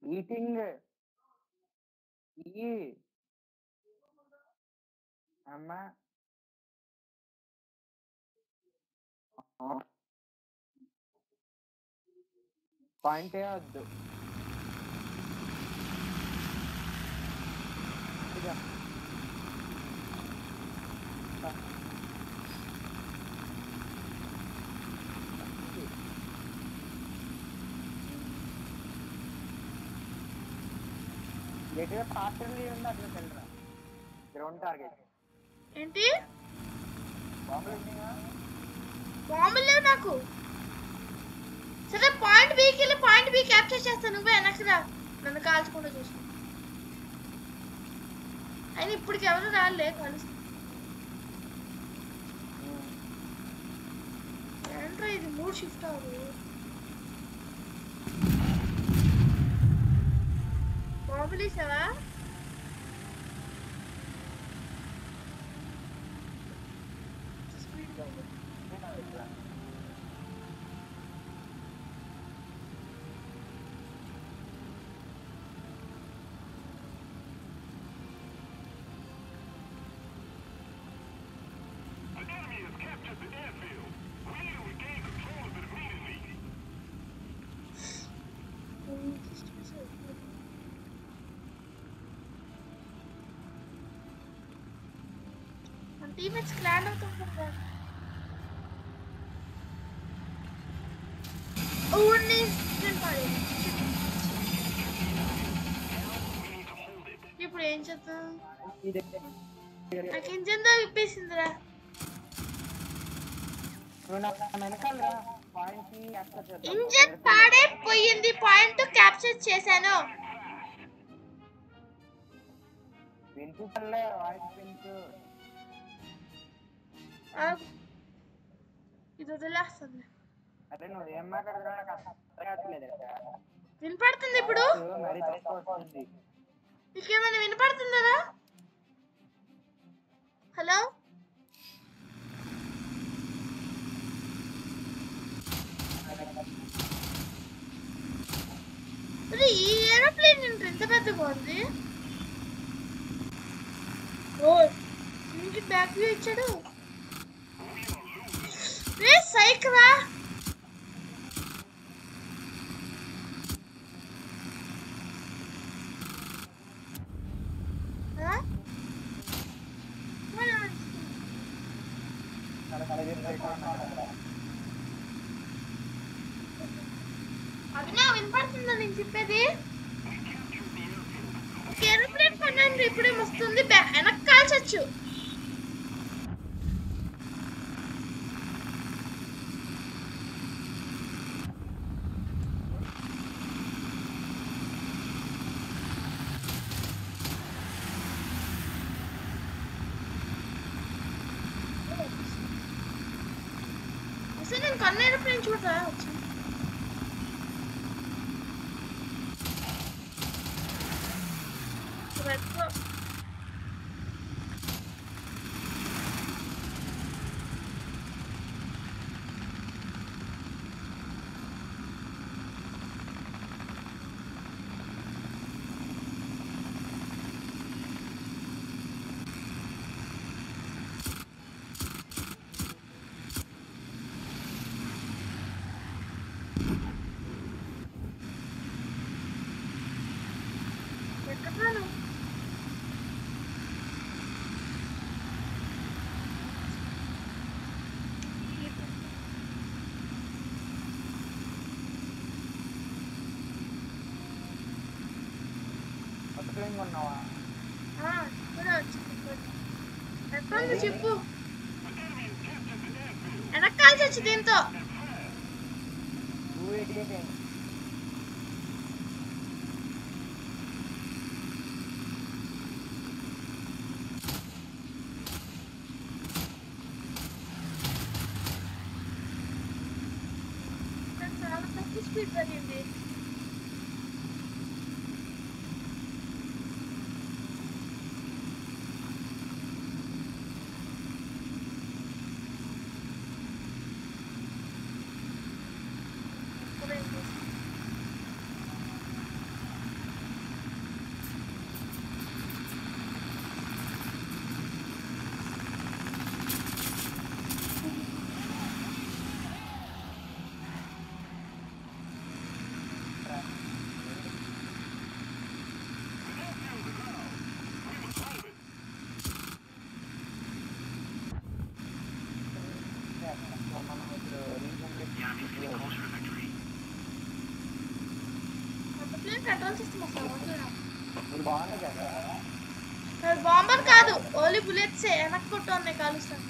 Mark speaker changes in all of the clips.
Speaker 1: Eating ఈ అమ్మా point వద్దు గట్టిగా పాత్ర ఉంది అట్లా తెల్లరా గ్రౌండ్ టార్గెట్
Speaker 2: ఏంటి బాంబులు లేవు నాకు. సరే పాయింట్ బికి వెళ్ళి పాయింట్ బి క్యాప్చర్ చేస్తాను. నువ్వే వెనక్కి రా, నన్ను కాల్చకుండా చూసుకో. అయినా ఇప్పటికి ఎవరు రాలే కలుస్తా. ఏంట్రా ఇది 3 షిఫ్ట్ అవ్వదు. బాంబులు వేసావా? టీమేట్స్ క్లాన్ అవుతుంటారు కదా. ఇప్పుడు ఏం చేద్దాం? నాకు ఇంజన్ దా విప్పేసిందిరా. ఇంజన్ పాడైపోయింది. పాయింట్ క్యాప్చర్ చేశాను. ఇది వదిలేస్తుంది. వినపడుతుంది ఇప్పుడు? నీకేమైనా వినపడుతుందా? హలో, ఈ ఏరోప్లేన్ ఎంత పెద్దగా ఉంది? ఓ ఇంకి బ్యాక్ వ్యూ ఇచ్చాడు. సైకిల్ అవినా వినపడుతుందా నేను చెప్పేది? ఏరోప్లేన్ కొన్నాను, ఇప్పుడే వస్తుంది. వెనక్కి కాల్చొచ్చు. అసలు నేను కొన్న ఏరోప్లేన్ చూడరా వచ్చి. చెప్పు. వెనకాల్చొచ్చు దీంతో. చాలా తక్కువ స్పీడ్ పడింది. అంత ప్లేన్ కంట్రోల్ సిస్టమ్ వస్తుంది
Speaker 1: ఇది బాగుంది కదా.
Speaker 2: అది బాంబర్ కాదు, ఓన్లీ బుల్లెట్స్ వెనక్కి కొట్టు ఉన్నాయి కాలుస్తాను.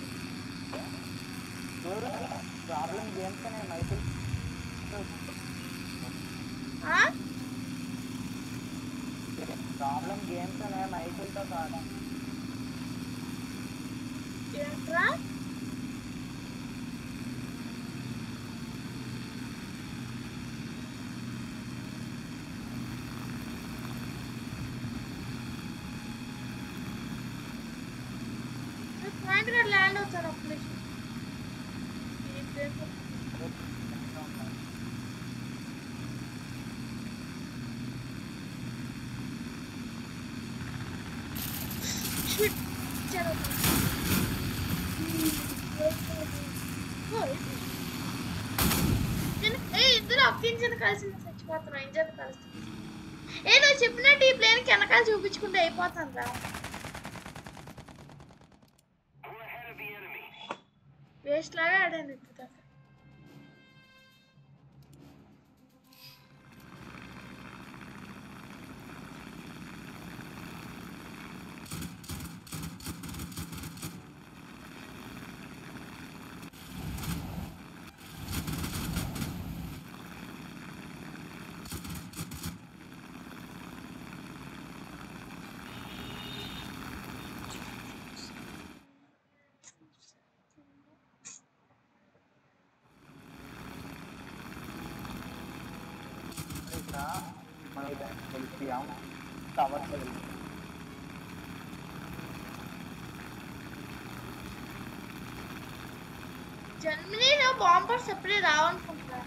Speaker 1: ప్రాబ్లం గేమ్స్ అనే మైకిల్ ప్రాబ్లం గేమ్స్ అనే మైకిల్తో కాదు.
Speaker 2: ఏంట్రా పాయింట్ గారు ల్యాండ్ అవుతారు అప్పుడు. ఇద్దరు అప్పించిన కలిసి చచ్చిపోతున్నావు. ఇంజన్ కలిసి నువ్వు చెప్పినట్టు ఈ ప్లేన్ వెనకాల చూపించుకుంటే అయిపోతాను రా. వేస్ట్ లాగా ఆడాను ఇప్పుడు దాకా. జర్మనీలో బాంబర్స్ ఎప్పుడే రావనుకుంటున్నా.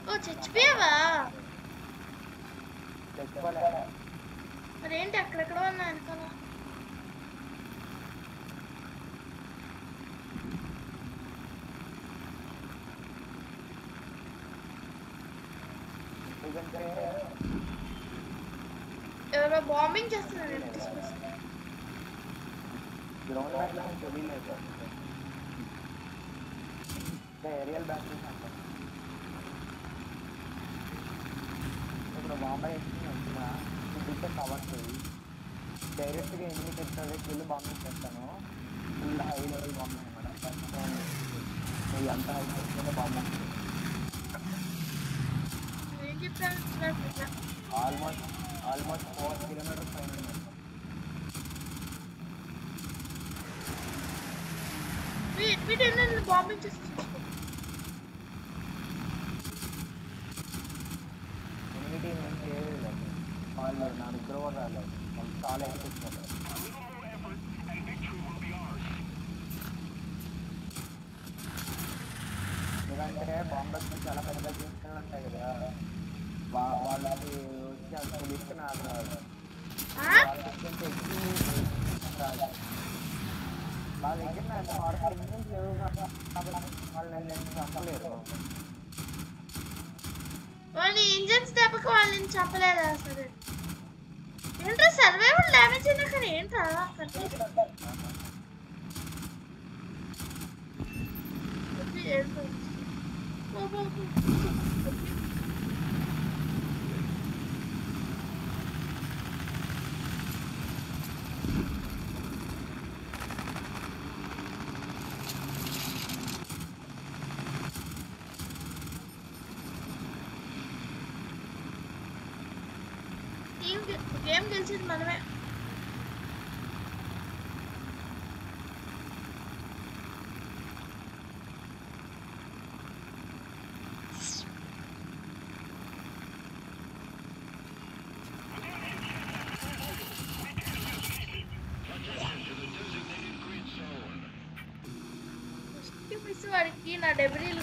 Speaker 2: ఓ చచ్చిపోయావా? మరేంటి అక్కడెక్కడో ఉన్నా వెనకాల. ఎవరో బాంబింగ్ చేస్తున్నారు.
Speaker 1: ఏరియల్ బ్యాటరీస్ అంటారు. ఇప్పుడు బాంబే వచ్చిన డిఫెన్స్ అవ్వట్లేదు. డైరెక్ట్గా ఎనిమిది టెక్నాలజీకి వెళ్ళి బాంబింగ్ చేస్తాను. ఫుల్ హై లెవెల్ బాంబింగ్ అనమాట. నువ్వు ఎంత హై చేస్తుందో బాంబింగ్ ఆల్మోస్ట్ 4 kilometers పైన
Speaker 2: బాంబింగ్ చేసి
Speaker 1: వాళ్ళు నా దగ్గర కూడా రాలేదు. వాళ్ళు చాలా ఎక్కువ. ఎందుకంటే బాంబర్స్ చాలా పెద్ద జీవితాలు ఉంటాయి కదా, వాళ్ళకి వచ్చి అంత తెలిస్తే నాకు రాదు. వాళ్ళ దగ్గర నాకు ఆర్గనైజేషన్ లేవు కాబట్టి వాళ్ళు నేను చంపలేరు.
Speaker 2: వాళ్ళ ఇంజన్స్ దెబ్బకి వాళ్ళని చంపలేదా? సరే ఏంట్రా సర్వైవల్ డ్యామేజ్ అయినా కానీ ఏంట్రా గేమ్ గెలిచింది మనమే. వాడికి నా డెబ్రీలు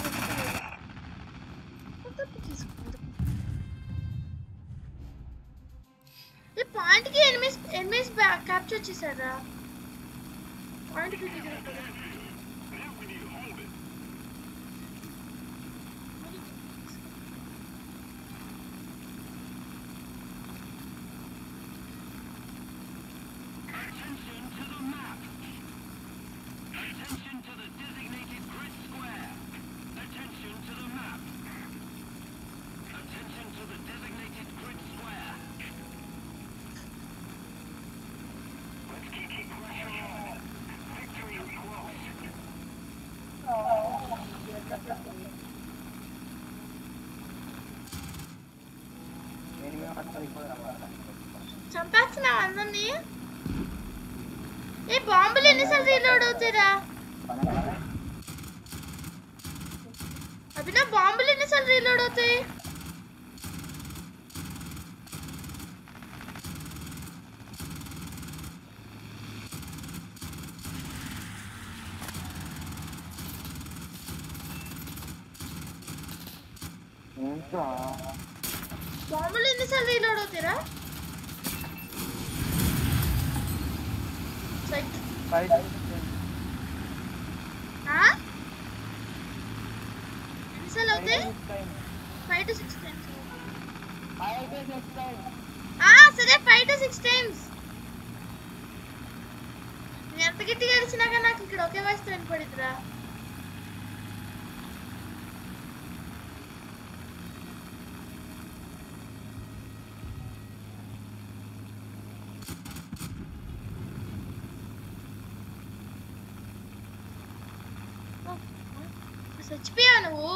Speaker 2: పాయింట్ కి ఎనిమిస్ క్యాప్చర్ చేశారా? పాయింట్ కి
Speaker 3: Attention to the map. Attention to the designated
Speaker 2: reload అవుతారా అభినా బాంబులు ఎన్నిసార్లు రీలోడ్ అవుతాయి బాంబులు ఎన్నిసార్లు రీలోడ్ అవుతారా ఎన్నిసార్లు అవుతాయి 5 to 6 times సరే 5 to 6 times నేను ఎంత గట్టిగా అరిచినాక నాకు ఇక్కడ ఒకే వాయిస్ వినపడిద్దిరా చచ్చిపోయావు నువ్వు